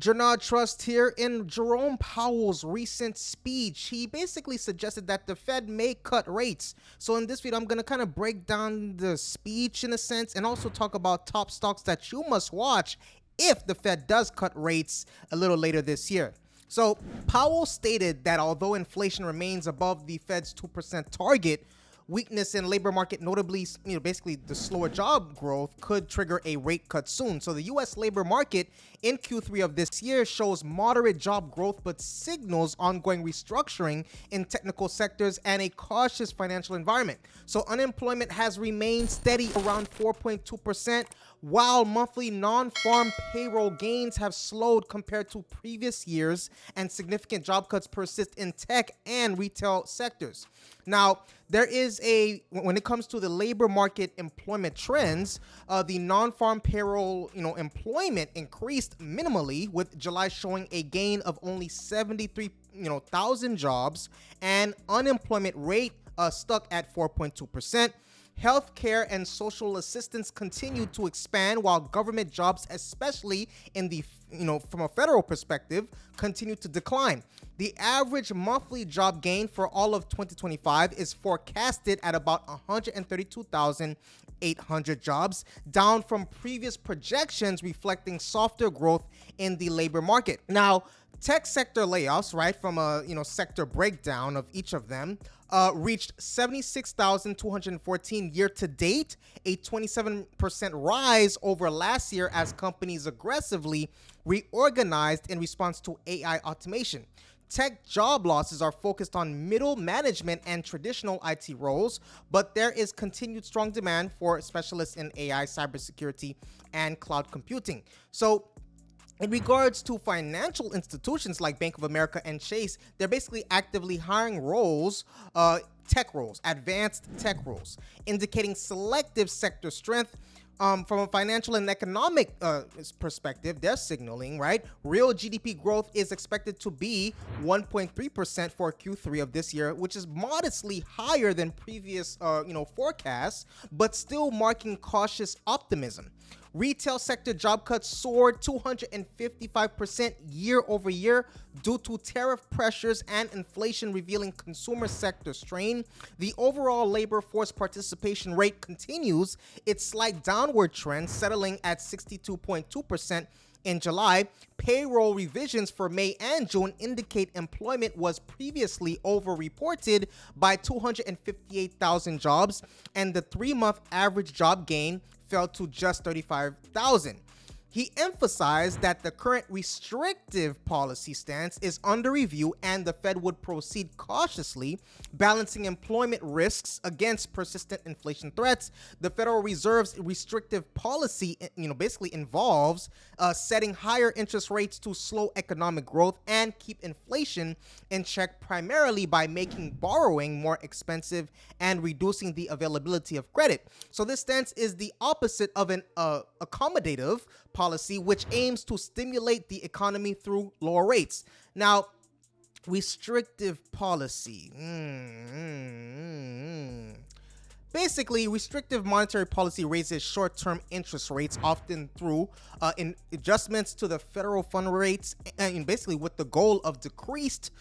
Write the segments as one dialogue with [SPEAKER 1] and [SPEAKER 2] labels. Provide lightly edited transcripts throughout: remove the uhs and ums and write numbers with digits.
[SPEAKER 1] Janard Trust here. In Jerome Powell's recent speech, he basically suggested that the Fed may cut rates. So in this video, I'm going to kind of break down the speech in a sense and also talk about top stocks that you must watch if the Fed does cut rates a little later this year. So Powell stated that although inflation remains above the Fed's 2% target, weakness in labor market, notably, basically the slower job growth, could trigger a rate cut soon. So the U.S. labor market in Q3 of this year shows moderate job growth, but signals ongoing restructuring in technical sectors and a cautious financial environment. So unemployment has remained steady around 4.2%, while monthly non-farm payroll gains have slowed compared to previous years, and significant job cuts persist in tech and retail sectors. Now, there is when it comes to the labor market employment trends, the non-farm payroll, employment increased minimally, with July showing a gain of only 73,000 jobs, and unemployment rate stuck at 4.2%. Healthcare and social assistance continue to expand, while government jobs, especially in the from a federal perspective, continue to decline. The average monthly job gain for all of 2025 is forecasted at about 132,800 jobs, down from previous projections reflecting softer growth in the labor market. Now, tech sector layoffs, right, from a sector breakdown of each of them, reached 76,214 year to date, a 27% rise over last year as companies aggressively reorganized in response to AI automation. Tech job losses are focused on middle management and traditional IT roles, but there is continued strong demand for specialists in AI, cybersecurity, and cloud computing. So in regards to financial institutions like Bank of America and Chase, they're basically actively hiring tech roles, advanced tech roles, indicating selective sector strength. From a financial and economic perspective, they're signaling, right, real GDP growth is expected to be 1.3% for Q3 of this year, which is modestly higher than previous, forecasts, but still marking cautious optimism. Retail sector job cuts soared 255% year over year due to tariff pressures and inflation, revealing consumer sector strain. The overall labor force participation rate continues its slight downward trend, settling at 62.2% in July. Payroll revisions for May and June indicate employment was previously overreported by 258,000 jobs, and the 3-month average job gain fell to just 35,000. He emphasized that the current restrictive policy stance is under review and the Fed would proceed cautiously, balancing employment risks against persistent inflation threats. The Federal Reserve's restrictive policy, basically involves setting higher interest rates to slow economic growth and keep inflation in check, primarily by making borrowing more expensive and reducing the availability of credit. So this stance is the opposite of an accommodative policy, which aims to stimulate the economy through lower rates. Now, restrictive policy. Basically, restrictive monetary policy raises short-term interest rates, often through adjustments to the federal fund rates, and basically with the goal of decreased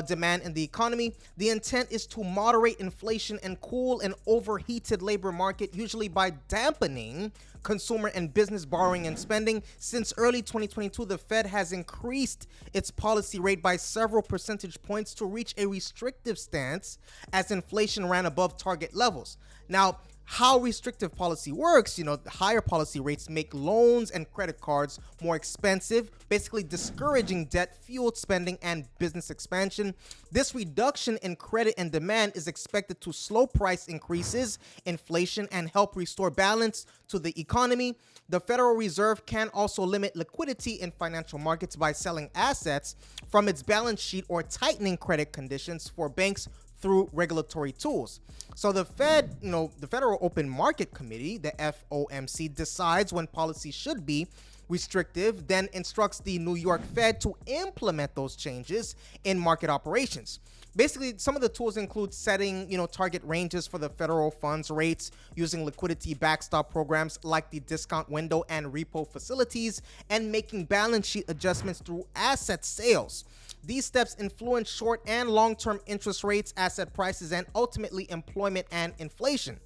[SPEAKER 1] demand in the economy. The intent is to moderate inflation and cool an overheated labor market, usually by dampening consumer and business borrowing and spending. Since early 2022, the Fed has increased its policy rate by several percentage points to reach a restrictive stance as inflation ran above target levels. Now, how restrictive policy works, higher policy rates make loans and credit cards more expensive, basically discouraging debt-fueled spending and business expansion. This reduction in credit and demand is expected to slow price increases, inflation, and help restore balance to the economy. The Federal Reserve can also limit liquidity in financial markets by selling assets from its balance sheet or tightening credit conditions for banks through regulatory tools. So the Fed, the Federal Open Market Committee, the FOMC, decides when policy should be restrictive, then instructs the New York Fed to implement those changes in market operations. Basically, some of the tools include setting, target ranges for the federal funds rates, using liquidity backstop programs like the discount window and repo facilities, and making balance sheet adjustments through asset sales. These steps influence short and long-term interest rates, asset prices, and ultimately employment and inflation.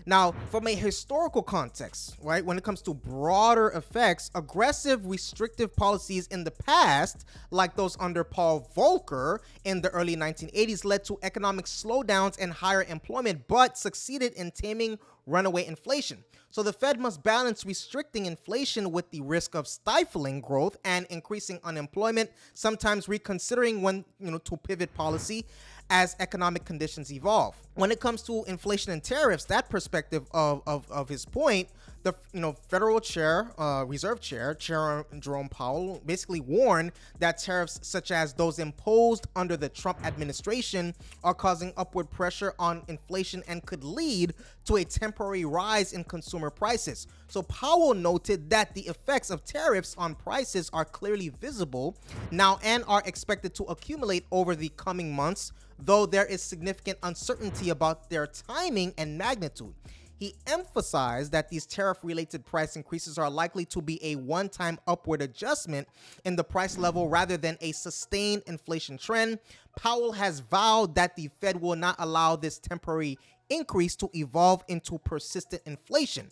[SPEAKER 1] Now, from a historical context, right, when it comes to broader effects, aggressive restrictive policies in the past, like those under Paul Volcker in the early 1980s, led to economic slowdowns and higher employment, but succeeded in taming runaway inflation. So the Fed must balance restricting inflation with the risk of stifling growth and increasing unemployment, sometimes reconsidering when, to pivot policy as economic conditions evolve. When it comes to inflation and tariffs, that perspective of his point, the federal chair, reserve chair, Jerome Powell, basically warned that tariffs such as those imposed under the Trump administration are causing upward pressure on inflation and could lead to a temporary rise in consumer prices. So Powell noted that the effects of tariffs on prices are clearly visible now and are expected to accumulate over the coming months, though there is significant uncertainty about their timing and magnitude. He emphasized that these tariff-related price increases are likely to be a one-time upward adjustment in the price level rather than a sustained inflation trend. Powell has vowed that the Fed will not allow this temporary increase to evolve into persistent inflation.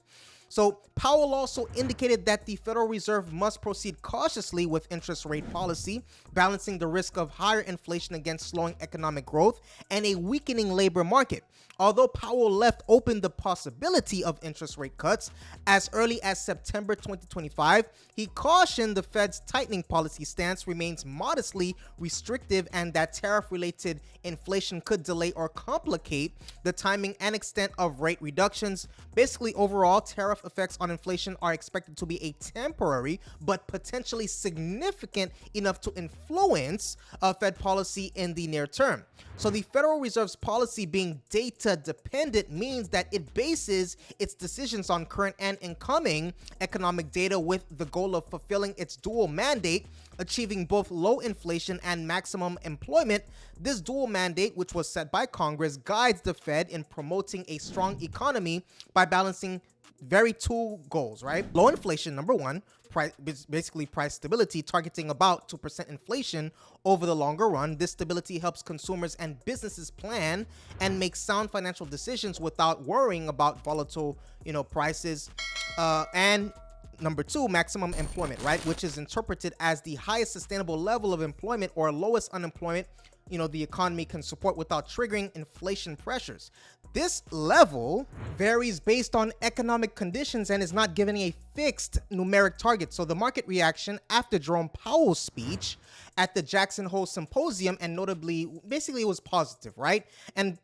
[SPEAKER 1] So Powell also indicated that the Federal Reserve must proceed cautiously with interest rate policy, balancing the risk of higher inflation against slowing economic growth and a weakening labor market. Although Powell left open the possibility of interest rate cuts as early as September 2025, he cautioned the Fed's tightening policy stance remains modestly restrictive and that tariff-related inflation could delay or complicate the timing and extent of rate reductions. Basically, overall, tariff effects on inflation are expected to be a temporary but potentially significant enough to influence Fed policy in the near term. So the Federal Reserve's policy being data dependent means that it bases its decisions on current and incoming economic data with the goal of fulfilling its dual mandate, achieving both low inflation and maximum employment. This dual mandate, which was set by Congress, guides the Fed in promoting a strong economy by balancing very two goals, right? Low inflation, number one, basically price stability, targeting about 2% inflation over the longer run. This stability helps consumers and businesses plan and make sound financial decisions without worrying about volatile, prices. And number two, maximum employment, right? Which is interpreted as the highest sustainable level of employment or lowest unemployment the economy can support without triggering inflation pressures. This level varies based on economic conditions and is not given a fixed numeric target. So the market reaction after Jerome Powell's speech at the Jackson Hole Symposium, and notably, basically it was positive, right? And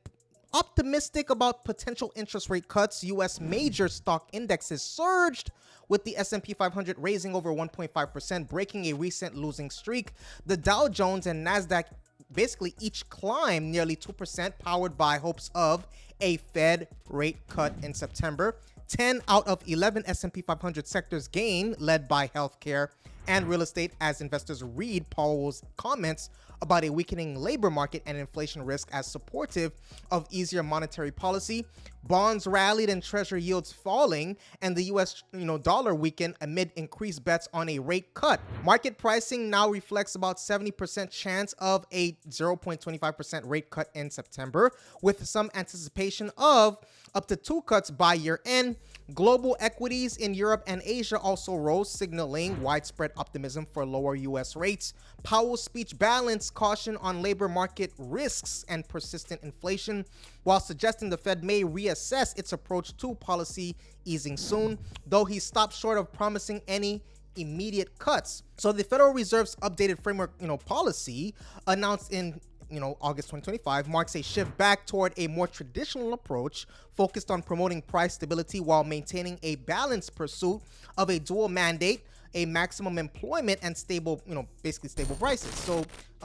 [SPEAKER 1] optimistic about potential interest rate cuts, U.S. major stock indexes surged, with the S&P 500 raising over 1.5%, breaking a recent losing streak. The Dow Jones and NASDAQ basically each climbed nearly 2%, powered by hopes of a Fed rate cut in September. 10 out of 11 S&P 500 sectors gained, led by healthcare and real estate, as investors read Powell's comments about a weakening labor market and inflation risk as supportive of easier monetary policy. Bonds rallied and treasury yields falling, and the U.S. dollar weakened amid increased bets on a rate cut. Market pricing now reflects about 70% chance of a 0.25% rate cut in September, with some anticipation of up to 2 cuts by year end. Global equities in Europe and Asia also rose, signaling widespread optimism for lower U.S. rates. Powell's speech balanced caution on labor market risks and persistent inflation, while suggesting the Fed may reassess its approach to policy easing soon, though he stopped short of promising any immediate cuts. So the Federal Reserve's updated framework, policy announced in August 2025 marks a shift back toward a more traditional approach focused on promoting price stability while maintaining a balanced pursuit of a dual mandate. a maximum employment and stable, basically stable prices. So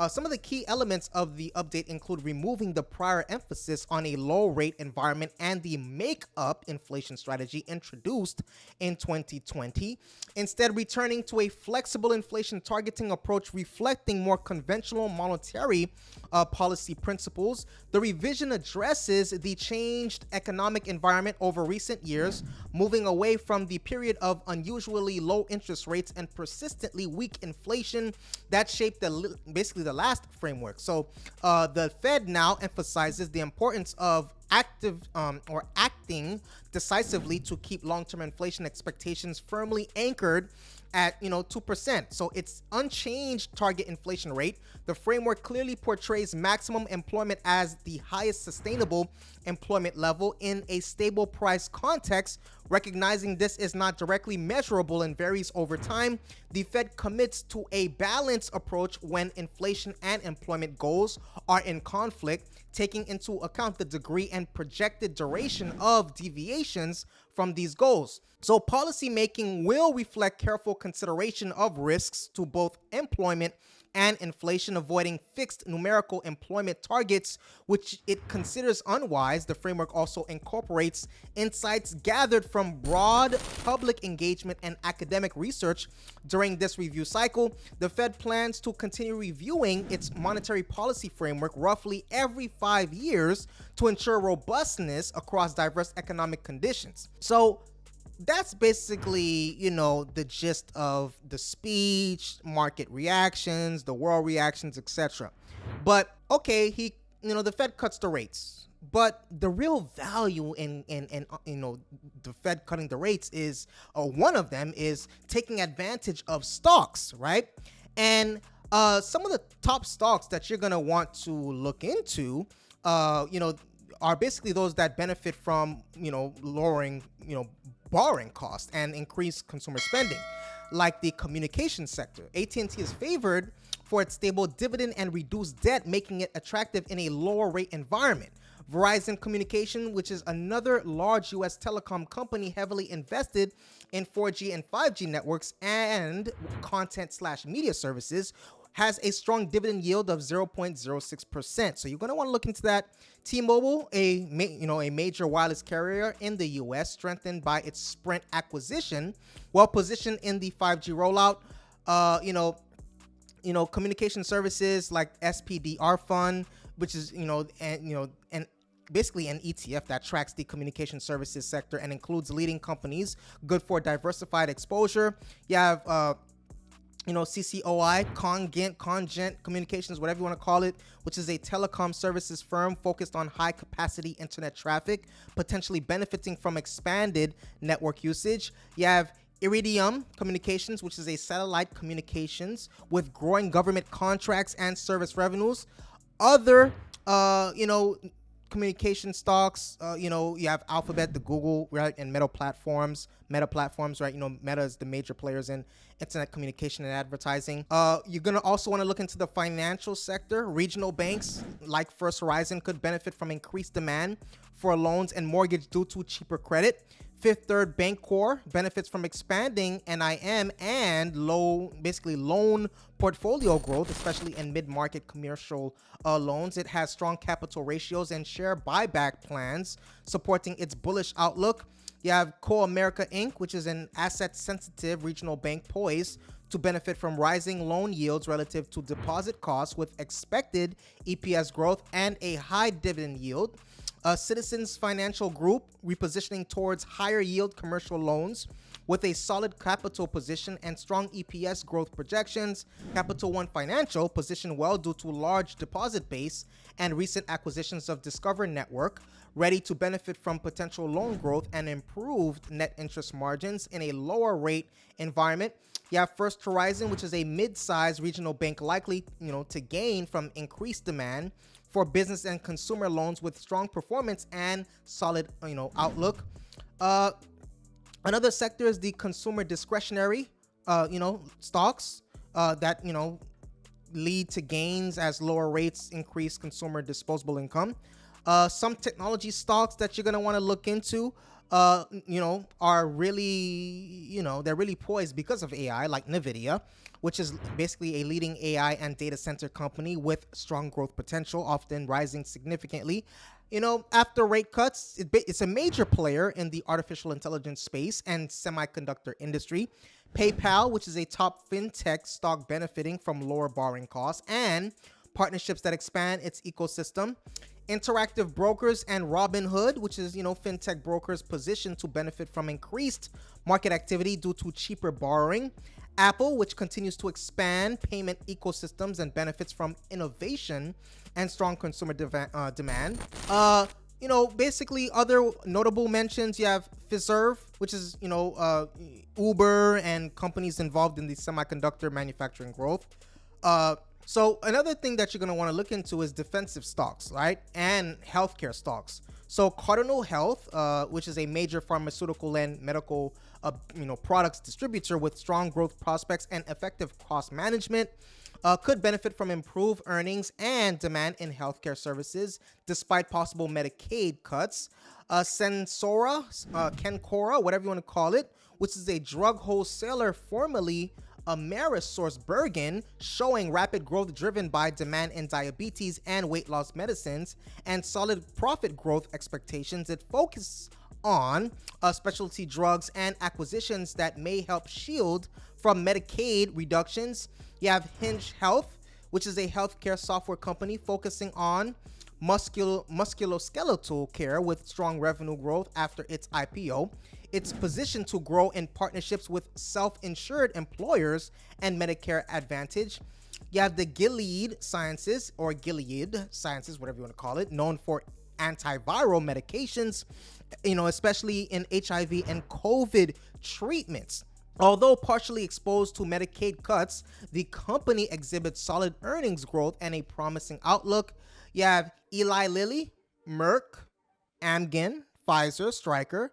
[SPEAKER 1] some of the key elements of the update include removing the prior emphasis on a low rate environment and the make-up inflation strategy introduced in 2020, instead returning to a flexible inflation targeting approach reflecting more conventional monetary policy principles. The revision addresses the changed economic environment over recent years, moving away from the period of unusually low interest rates and persistently weak inflation that shaped basically the last framework. So the Fed now emphasizes the importance of acting decisively to keep long-term inflation expectations firmly anchored at 2%. So its unchanged target inflation rate. The framework clearly portrays maximum employment as the highest sustainable employment level in a stable price context. Recognizing this is not directly measurable and varies over time, the Fed commits to a balanced approach when inflation and employment goals are in conflict, taking into account the degree and projected duration of deviations from these goals. So policymaking will reflect careful consideration of risks to both employment and inflation, avoiding fixed numerical employment targets, which it considers unwise. The framework also incorporates insights gathered from broad public engagement and academic research during this review cycle. The Fed plans to continue reviewing its monetary policy framework roughly every 5 years to ensure robustness across diverse economic conditions. So that's basically, the gist of the speech, market reactions, the world reactions, etc. But okay, the Fed cuts the rates, but the real value in the Fed cutting the rates is one of them is taking advantage of stocks, right? And some of the top stocks that you're gonna want to look into, are basically those that benefit from lowering borrowing costs and increased consumer spending, like the communication sector. AT&T is favored for its stable dividend and reduced debt, making it attractive in a lower rate environment. Verizon Communication, which is another large U.S. telecom company heavily invested in 4G and 5G networks and content/media services, has a strong dividend yield of 0.06%. So you're going to want to look into that. T-Mobile, a major wireless carrier in the U.S., strengthened by its Sprint acquisition, well positioned in the 5G rollout. Communication services like SPDR Fund, which is and basically an ETF that tracks the communication services sector and includes leading companies, good for diversified exposure. You have CCOI, Congent Communications, whatever you want to call it, which is a telecom services firm focused on high-capacity internet traffic, potentially benefiting from expanded network usage. You have Iridium Communications, which is a satellite communications with growing government contracts and service revenues. Other, communication stocks, you have Alphabet, the Google, right, and Meta platforms, right? Meta is the major players in internet communication and advertising. You're going to also want to look into the financial sector. Regional banks like First Horizon could benefit from increased demand for loans and mortgage due to cheaper credit. Fifth Third Bancorp benefits from expanding NIM and loan portfolio growth, especially in mid-market commercial loans. It has strong capital ratios and share buyback plans supporting its bullish outlook. You have Co-America Inc., which is an asset-sensitive regional bank poised to benefit from rising loan yields relative to deposit costs with expected EPS growth and a high dividend yield. Citizens Financial Group, repositioning towards higher yield commercial loans with a solid capital position and strong EPS growth projections. Capital One Financial, positioned well due to large deposit base and recent acquisitions of Discover Network, ready to benefit from potential loan growth and improved net interest margins in a lower rate environment. You have First Horizon, which is a mid-sized regional bank likely, to gain from increased demand for business and consumer loans with strong performance and solid, outlook. Another sector is the consumer discretionary, stocks that, lead to gains as lower rates increase consumer disposable income. Some technology stocks that you're gonna want to look into, are really, they're really poised because of AI, like Nvidia, which is basically a leading AI and data center company with strong growth potential, often rising significantly. After rate cuts, it's a major player in the artificial intelligence space and semiconductor industry. PayPal, which is a top fintech stock benefiting from lower borrowing costs and partnerships that expand its ecosystem. Interactive Brokers and Robinhood, which is, fintech brokers positioned to benefit from increased market activity due to cheaper borrowing. Apple, which continues to expand payment ecosystems and benefits from innovation and strong consumer demand. Basically other notable mentions, you have Fiserv, which is, Uber and companies involved in the semiconductor manufacturing growth. So another thing that you're going to want to look into is defensive stocks, right? And healthcare stocks. So Cardinal Health, which is a major pharmaceutical and medical, products distributor with strong growth prospects and effective cost management, could benefit from improved earnings and demand in healthcare services despite possible Medicaid cuts. Cencora, whatever you want to call it, which is a drug wholesaler formerly AmerisourceBergen, showing rapid growth driven by demand in diabetes and weight loss medicines and solid profit growth expectations. It focuses on specialty drugs and acquisitions that may help shield from Medicaid reductions. You have Hinge Health, which is a healthcare software company focusing on musculoskeletal care with strong revenue growth after its IPO. It's positioned to grow in partnerships with self-insured employers and Medicare Advantage. You have the Gilead Sciences, whatever you want to call it, known for antiviral medications, especially in HIV and COVID treatments. Although partially exposed to Medicaid cuts, the company exhibits solid earnings growth and a promising outlook. You have Eli Lilly, Merck, Amgen, Pfizer, Stryker.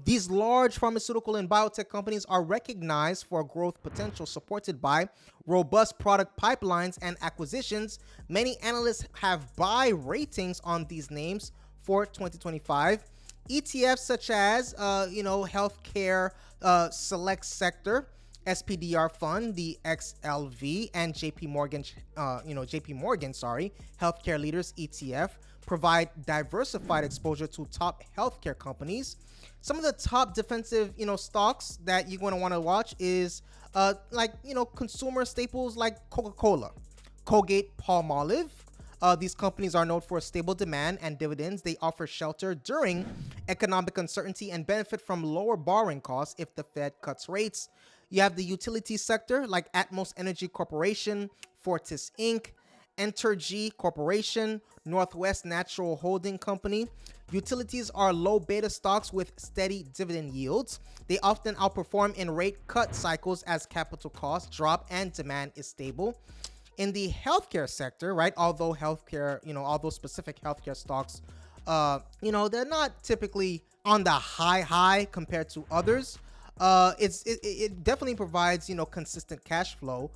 [SPEAKER 1] These large pharmaceutical and biotech companies are recognized for growth potential supported by robust product pipelines and acquisitions. Many analysts have buy ratings on these names for 2025. ETFs such as, healthcare select sector, SPDR fund, the XLV, and JP Morgan, healthcare leaders ETF provide diversified exposure to top healthcare companies. Some of the top defensive, stocks that you're going to want to watch is, consumer staples like Coca-Cola, Colgate, Palmolive. These companies are known for stable demand and dividends. They offer shelter during economic uncertainty and benefit from lower borrowing costs if the Fed cuts rates. You have the utility sector like Atmos Energy Corporation, Fortis Inc., Entergy Corporation, Northwest Natural Holding Company. Utilities are low beta stocks with steady dividend yields. They often outperform in rate cut cycles as capital costs drop and demand is stable. In the healthcare sector, right, although specific healthcare stocks, they're not typically on the high compared to others. It definitely provides, consistent cash flow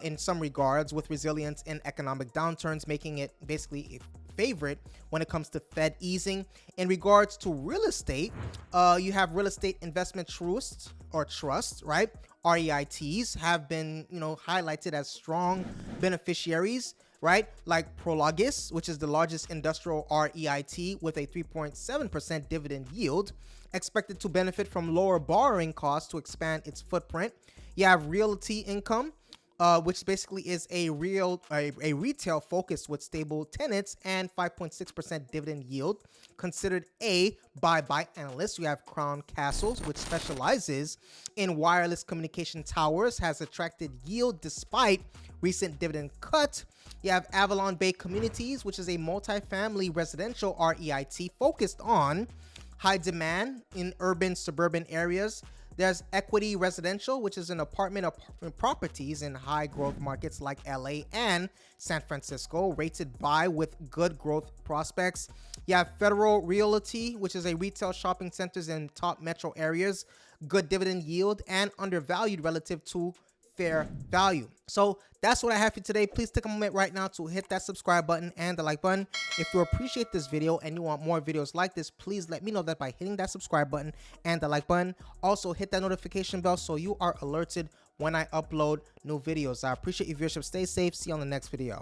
[SPEAKER 1] in some regards with resilience in economic downturns, making it basically a favorite when it comes to Fed easing. In regards to real estate, you have real estate investment trusts, right? REITs have been, highlighted as strong beneficiaries, right? Like Prologis, which is the largest industrial REIT with a 3.7% dividend yield, expected to benefit from lower borrowing costs to expand its footprint. You have Realty Income, which basically is a retail focused with stable tenants and 5.6% dividend yield, considered a buy by analysts. You have Crown Castles, which specializes in wireless communication towers, has attracted yield despite recent dividend cut. You have Avalon Bay Communities, which is a multifamily residential REIT focused on high demand in urban suburban areas. There's Equity Residential, which is an apartment properties in high growth markets like LA and San Francisco, rated buy with good growth prospects. You have Federal Realty, which is a retail shopping centers in top metro areas, good dividend yield and undervalued relative to fair value. So that's what I have for you today. Please take a moment right now to hit that subscribe button and the like button. If you appreciate this video and you want more videos like this, please let me know that by hitting that subscribe button and the like button. Also hit that notification bell so you are alerted when I upload new videos. I appreciate your viewership. Stay safe. See you on the next video.